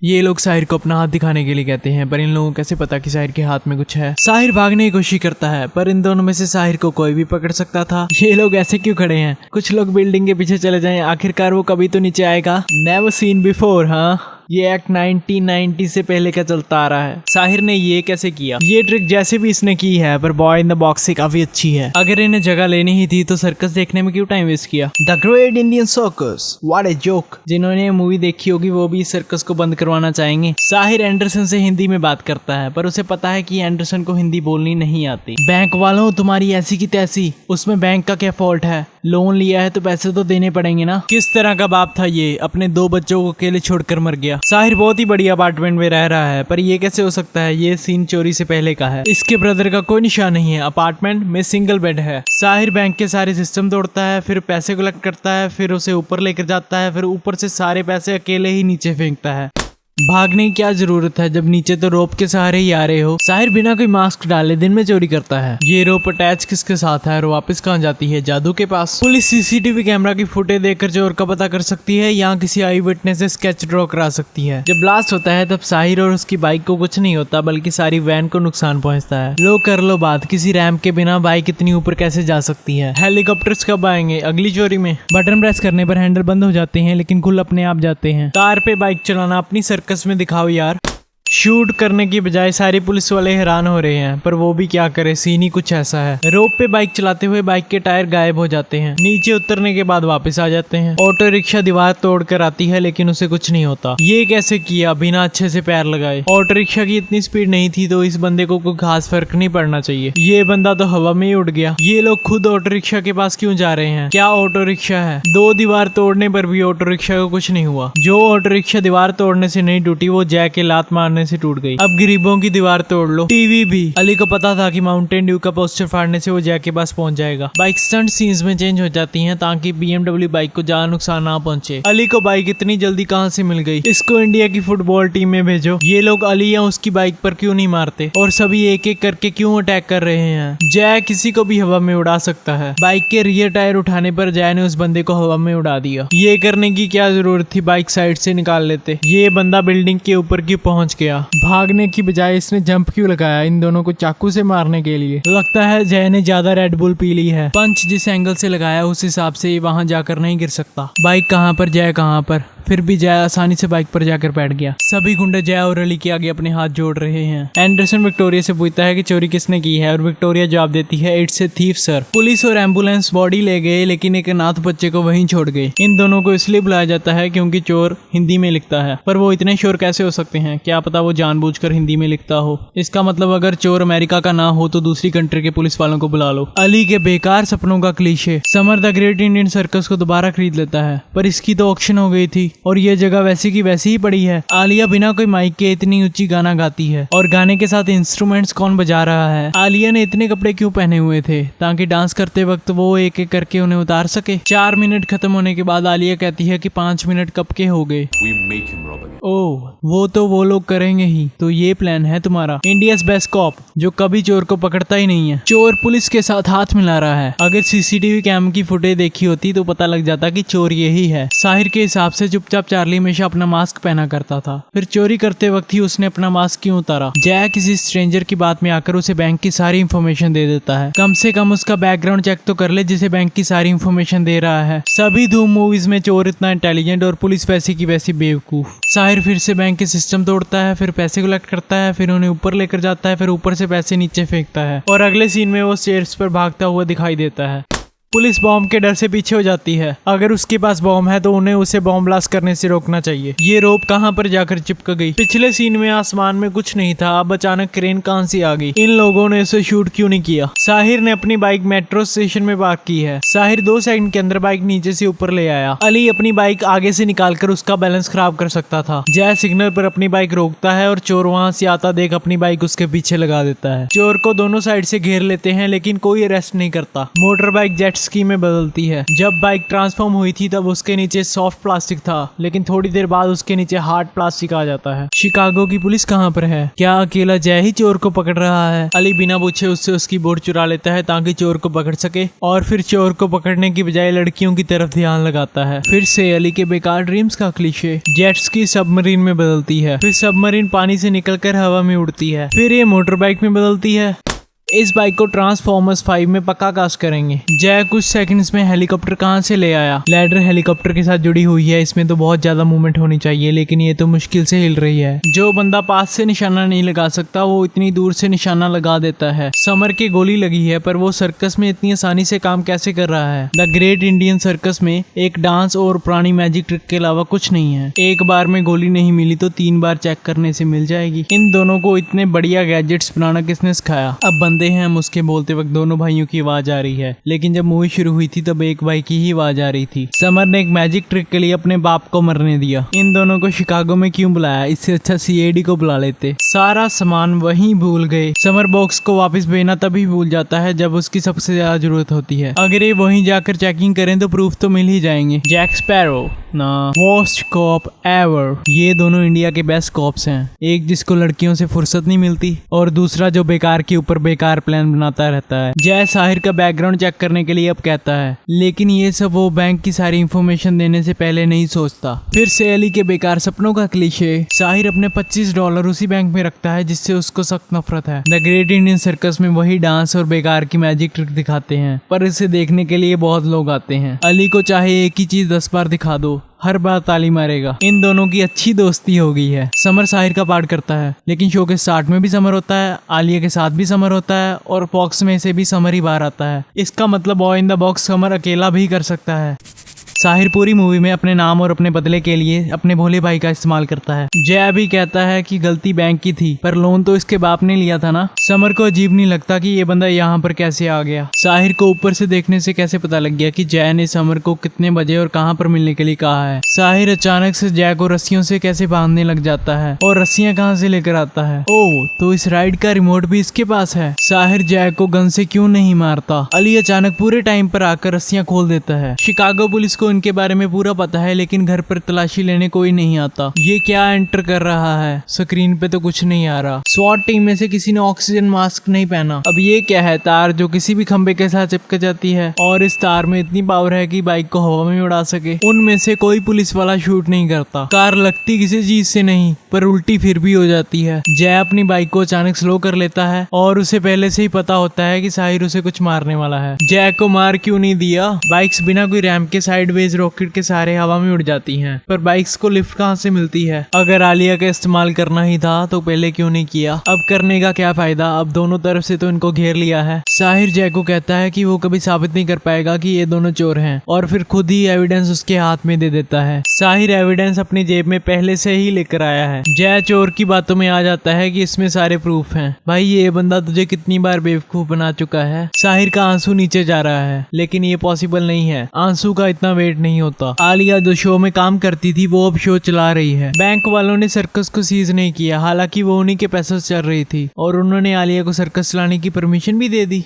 ये लोग साहिर को अपना हाथ दिखाने के लिए कहते हैं, पर इन लोगों को कैसे पता कि साहिर के हाथ में कुछ है। साहिर भागने की कोशिश करता है, पर इन दोनों में से साहिर को कोई भी पकड़ सकता था। ये लोग ऐसे क्यों खड़े हैं? कुछ लोग बिल्डिंग के पीछे चले जाएं, आखिरकार वो कभी तो नीचे आएगा। Never seen before. हाँ, ये एक्ट 1990 से पहले का चलता आ रहा है। साहिर ने ये कैसे किया? ये ट्रिक जैसे भी इसने की है, पर बॉय इन द बॉक्स से काफी अच्छी है। अगर इन्हें जगह लेनी ही थी तो सर्कस देखने में क्यों टाइम वेस्ट किया? The great Indian circus, what a joke. जिन्होंने ये मूवी देखी होगी वो भी इस सर्कस को बंद करवाना चाहेंगे। साहिर एंडरसन से हिंदी में बात करता है, पर उसे पता है कि एंडरसन को हिंदी बोलनी नहीं आती। बैंक वालों, तुम्हारी ऐसी की तैसी, उसमें बैंक का क्या फॉल्ट है? लोन लिया है तो पैसे तो देने पड़ेंगे ना। किस तरह का बाप था ये, अपने 2 बच्चों को अकेले छोड़कर मर गया। साहिर बहुत ही बड़ी अपार्टमेंट में रह रहा है, पर ये कैसे हो सकता है? ये सीन चोरी से पहले का है। इसके ब्रदर का कोई निशान नहीं है। अपार्टमेंट में सिंगल बेड है। साहिर बैंक के सारे सिस्टम तोड़ता है, फिर पैसे कलेक्ट करता है, फिर उसे ऊपर लेकर जाता है, फिर ऊपर से सारे पैसे अकेले ही नीचे फेंकता है। भागने की क्या जरूरत है जब नीचे तो रोप के सहारे ही आ रहे हो। साहिर बिना कोई मास्क डाले दिन में चोरी करता है। ये रोप अटैच किसके साथ है और वापस कहाँ जाती है? जादू के पास। पुलिस सीसीटीवी कैमरा की फुटेज देखकर चोर का पता कर सकती है, या किसी आई विटनेस से स्केच ड्रॉ करा सकती है। जब ब्लास्ट होता है तब साहिर और उसकी बाइक को कुछ नहीं होता, बल्कि सारी वैन को नुकसान पहुंचता है। लो कर लो बात, किसी रैंप के बिना बाइक इतनी ऊपर कैसे जा सकती है? हेलीकॉप्टर्स कब आएंगे? अगली चोरी में। बटन प्रेस करने पर हैंडल बंद हो जाते हैं, लेकिन खुल अपने आप जाते हैं। कार पे बाइक चलाना अपनी सर्कस में दिखाओ यार। शूट करने की बजाय सारी पुलिस वाले हैरान हो रहे हैं, पर वो भी क्या करे, सीन ही कुछ ऐसा है। रोप पे बाइक चलाते हुए बाइक के टायर गायब हो जाते हैं। नीचे उतरने के बाद वापस आ जाते हैं। ऑटो रिक्शा दीवार तोड़ कर आती है, लेकिन उसे कुछ नहीं होता। ये कैसे किया बिना अच्छे से पैर लगाए? ऑटो रिक्शा की इतनी स्पीड नहीं थी, तो इस बंदे को कोई खास फर्क नहीं पड़ना चाहिए। ये बंदा तो हवा में ही उड़ गया। ये लोग खुद ऑटो रिक्शा के पास क्यों जा रहे हैं? क्या ऑटो रिक्शा है? 2 दीवार तोड़ने पर भी ऑटो रिक्शा को कुछ नहीं हुआ। जो ऑटो रिक्शा दीवार तोड़ने से नहीं टूटी, वो जैक के लात मारने से टूट गई। अब गरीबों की दीवार तोड़ लो। टीवी भी। अली को पता था कि माउंटेन ड्यू का पोस्टर फाड़ने से वो जैक के पास पहुंच जाएगा। बाइक स्टंट सीन्स में चेंज हो जाती हैं ताकि BMW बाइक को ज्यादा नुकसान ना पहुंचे। अली को बाइक इतनी जल्दी कहां से मिल गई? इसको इंडिया की फुटबॉल टीम में भेजो। ये लोग अली या उसकी बाइक पर क्यों नहीं मारते? और सभी एक एक करके क्यों अटैक कर रहे हैं? जय किसी को भी हवा में उड़ा सकता है। बाइक के रियर टायर उठाने पर जय ने उस बंदे को हवा में उड़ा दिया। ये करने की क्या जरूरत थी? बाइक साइड से निकाल लेते। ये बंदा बिल्डिंग के ऊपर क्यों पहुंच गया? भागने की बजाय इसने जंप क्यों लगाया? इन दोनों को चाकू से मारने के लिए। लगता है जय ने ज्यादा रेड बुल पी ली है। पंच जिस एंगल से लगाया उस हिसाब से ये वहां जाकर नहीं गिर सकता। बाइक कहां पर, जय कहां पर? फिर भी जय आसानी से बाइक पर जाकर बैठ गया। सभी गुंडे जय और अली के आगे अपने हाथ जोड़ रहे हैं। एंडरसन विक्टोरिया से पूछता है कि चोरी किसने की है, और विक्टोरिया जवाब देती है, it's a thief sir. Police और एम्बुलेंस बॉडी ले गए, लेकिन एक अनाथ बच्चे को वहीं छोड़ गए। इन दोनों को इसलिए बुलाया जाता है क्योंकि चोर हिंदी में लिखता है, पर वो इतने श्योर कैसे हो सकते हैं? क्या पता वो जानबूझकर हिंदी में लिखता हो। इसका मतलब अगर चोर अमेरिका का ना हो तो दूसरी कंट्री के पुलिस वालों को बुला लो। अली के बेकार सपनों का cliché. Summer the great Indian circus को दोबारा खरीद लेता है, पर इसकी तो ऑक्शन हो गई थी और ये जगह वैसी की वैसी ही पड़ी है। आलिया बिना कोई माइक के इतनी ऊंची गाना गाती है, और गाने के साथ इंस्ट्रूमेंट्स कौन बजा रहा है? आलिया ने इतने कपड़े क्यों पहने हुए थे? ताकि डांस करते वक्त वो एक एक करके उन्हें उतार सके। 4 मिनट खत्म होने के बाद आलिया कहती है कि 5 मिनट कब के हो गए। ओह, वो तो वो लोग करेंगे ही। तो ये प्लान है तुम्हारा। इंडियाज बेस्ट कॉप, जो कभी चोर को पकड़ता ही नहीं है। चोर पुलिस के साथ हाथ मिला रहा है। अगर सीसीटीवी कैम की फुटेज देखी होती तो पता लग जाता कि चोर यही है। साहिर के हिसाब से चुपचाप चार्ली हमेशा अपना मास्क पहना करता था, फिर चोरी करते वक्त ही उसने अपना मास्क क्यों उतारा? जय किसी स्ट्रेंजर की बात में आकर उसे बैंक की सारी इंफॉर्मेशन दे देता है। कम से कम उसका बैकग्राउंड चेक तो कर ले जिसे बैंक की सारी इंफॉर्मेशन दे रहा है। सभी धूम मूवीज में चोर इतना इंटेलिजेंट और पुलिस वैसी की वैसी बेवकूफ। साहिर फिर से बैंक के सिस्टम तोड़ता है, फिर पैसे कलेक्ट करता है, फिर उन्हें ऊपर लेकर जाता है, फिर ऊपर से पैसे नीचे फेंकता है, और अगले सीन में वो स्टेयर्स पर भागता हुआ दिखाई देता है। पुलिस बॉम्ब के डर से पीछे हो जाती है। अगर उसके पास बॉम्ब है तो उन्हें उसे बॉम्ब ब्लास्ट करने से रोकना चाहिए। ये रोप कहां पर जाकर चिपक गई? पिछले सीन में आसमान में कुछ नहीं था, अब अचानक क्रेन कहां से आ गई? इन लोगों ने इसे शूट क्यों नहीं किया? साहिर ने अपनी बाइक मेट्रो स्टेशन में पार्क की है। साहिर 2 सेकंड के अंदर बाइक नीचे से ऊपर ले आया। अली अपनी बाइक आगे से निकालकर उसका बैलेंस खराब कर सकता था। जय सिग्नल पर अपनी बाइक रोकता है और चोर वहां से आता देख अपनी बाइक उसके पीछे लगा देता है। चोर को दोनों साइड से घेर लेते हैं, लेकिन कोई अरेस्ट नहीं करता। मोटर बाइक जेट स्की में बदलती है। जब बाइक ट्रांसफॉर्म हुई थी तब उसके नीचे सॉफ्ट प्लास्टिक था, लेकिन थोड़ी देर बाद उसके नीचे हार्ड प्लास्टिक आ जाता है। शिकागो की पुलिस कहाँ पर है? क्या अकेला जय ही चोर को पकड़ रहा है? अली बिना पूछे उससे उसकी बोर्ड चुरा लेता है ताकि चोर को पकड़ सके, और फिर चोर को पकड़ने की बजाय लड़कियों की तरफ ध्यान लगाता है। फिर से अली के बेकार ड्रीम्स का क्लीशे। जेट स्की सबमरीन में बदलती है, फिर सबमरीन पानी से निकलकर हवा में उड़ती है, फिर ये मोटर बाइक में बदलती है। इस बाइक को ट्रांसफॉर्मर्स 5 में पक्का कास्ट करेंगे। जय कुछ सेकंड्स में हेलीकॉप्टर कहाँ से ले आया? लैडर हेलीकॉप्टर के साथ जुड़ी हुई है, इसमें तो बहुत ज्यादा मूवमेंट होनी चाहिए, लेकिन ये तो मुश्किल से हिल रही है। जो बंदा पास से निशाना नहीं लगा सकता वो इतनी दूर से निशाना लगा देता है। समर की गोली लगी है, पर वो सर्कस में इतनी आसानी से काम कैसे कर रहा है? द ग्रेट इंडियन सर्कस में एक डांस और पुरानी मैजिक ट्रिक के अलावा कुछ नहीं है। एक बार में गोली नहीं मिली तो 3 बार चेक करने से मिल जाएगी। इन दोनों को इतने बढ़िया गैजेट्स बनाना किसने सिखाया? अब बंदे हैं हम, उसके बोलते वक्त दोनों भाइयों की आवाज आ रही है, लेकिन जब मूवी शुरू हुई थी तब एक भाई की ही आवाज आ रही थी। समर ने एक मैजिक ट्रिक के लिए अपने बाप को मरने दिया। इन दोनों को शिकागो में क्यों बुलाया? इससे अच्छा सीआईडी को बुला लेते। सारा सामान वहीं भूल गए। समर बॉक्स को वापस भेजना तभी भूल जाता है जब उसकी सबसे ज्यादा जरूरत होती है। अगर ये वहीं जाकर चेकिंग करें तो प्रूफ तो मिल ही जाएंगे। जैक स्पैरो ना वर्स्ट कॉप एवर। ये दोनों इंडिया के बेस्ट कॉप्स हैं, एक जिसको लड़कियों से फुर्सत नहीं मिलती और दूसरा जो बेकार के ऊपर बेकार प्लान बनाता रहता है। जय साहिर का बैकग्राउंड चेक करने के लिए अब कहता है, लेकिन ये सब वो बैंक की सारी इंफॉर्मेशन देने से पहले नहीं सोचता। फिर से अली के बेकार सपनों का क्लीशे। साहिर अपने $25 उसी बैंक में रखता है जिससे उसको सख्त नफरत है। द ग्रेट इंडियन सर्कस में वही डांस और बेकार की मैजिक ट्रिक दिखाते हैं, पर इसे देखने के लिए बहुत लोग आते हैं। अली को चाहे एक ही चीज 10 बार दिखा दो, हर बार ताली मारेगा। इन दोनों की अच्छी दोस्ती हो गई है। समर साहिर का पार्ट करता है, लेकिन शो के स्टार्ट में भी समर होता है, आलिया के साथ भी समर होता है और बॉक्स में से भी समर ही बाहर आता है। इसका मतलब boy in the box summer अकेला भी कर सकता है। साहिर पूरी मूवी में अपने नाम और अपने बदले के लिए अपने भोले भाई का इस्तेमाल करता है। जय भी कहता है कि गलती बैंक की थी, पर लोन तो इसके बाप ने लिया था ना। समर को अजीब नहीं लगता कि ये बंदा यहाँ पर कैसे आ गया। साहिर को ऊपर से देखने से कैसे पता लग गया कि जय ने समर को कितने बजे और कहाँ पर मिलने के लिए कहा है। साहिर अचानक से जय को रस्सियों से कैसे बांधने लग जाता है और रस्सियां कहाँ से लेकर आता है? ओह, तो इस राइड का रिमोट भी इसके पास है। साहिर जय को गन से क्यों नहीं मारता? अली अचानक पूरे टाइम पर आकर रस्सियां खोल देता है। शिकागो पुलिस को इनके बारे में पूरा पता है, लेकिन घर पर तलाशी लेने कोई नहीं आता। ये क्या एंटर कर रहा है? स्क्रीन पे तो कुछ नहीं आ रहा। स्वॉट टीम में से किसी ने ऑक्सीजन मास्क नहीं पहना। अब ये क्या है? तार जो किसी भी खंबे के साथ चिपक जाती है और इस तार में इतनी पावर है कि बाइक को हवा में उड़ा सके। उनमें से कोई पुलिस वाला शूट नहीं करता। कार लगती किसी चीज से नहीं, पर उल्टी फिर भी हो जाती है। जय अपनी बाइक को अचानक स्लो कर लेता है और उसे पहले से ही पता होता है कि साहिर उसे कुछ मारने वाला है। जय को मार क्यों नहीं दिया? बाइक्स बिना कोई रैंप के साइडवेज रॉकेट के सारे हवा में उड़ जाती हैं, पर बाइक्स को लिफ्ट कहाँ से मिलती है? अगर आलिया का इस्तेमाल करना ही था तो पहले क्यों नहीं किया? अब करने का क्या फायदा? अब दोनों तरफ से तो इनको घेर लिया है। साहिर जय को कहता है कि वो कभी साबित नहीं कर पाएगा कि ये दोनों चोर हैं, और फिर खुद ही एविडेंस उसके हाथ में दे देता है। साहिर एविडेंस अपनी जेब में पहले से ही लेकर आया है। जय चोर की बातों में आ जाता है कि इसमें सारे प्रूफ हैं। भाई, ये बंदा तुझे कितनी बार बेवकूफ बना चुका है। साहिर का आंसू नीचे जा रहा है, लेकिन ये पॉसिबल नहीं है। आंसू का इतना वेट नहीं होता। आलिया जो शो में काम करती थी वो अब शो चला रही है। बैंक वालों ने सर्कस को सीज नहीं किया, हालांकि वो उन्हीं के पैसों से चल रही थी, और उन्होंने आलिया को सर्कस चलाने की परमिशन भी दे दी।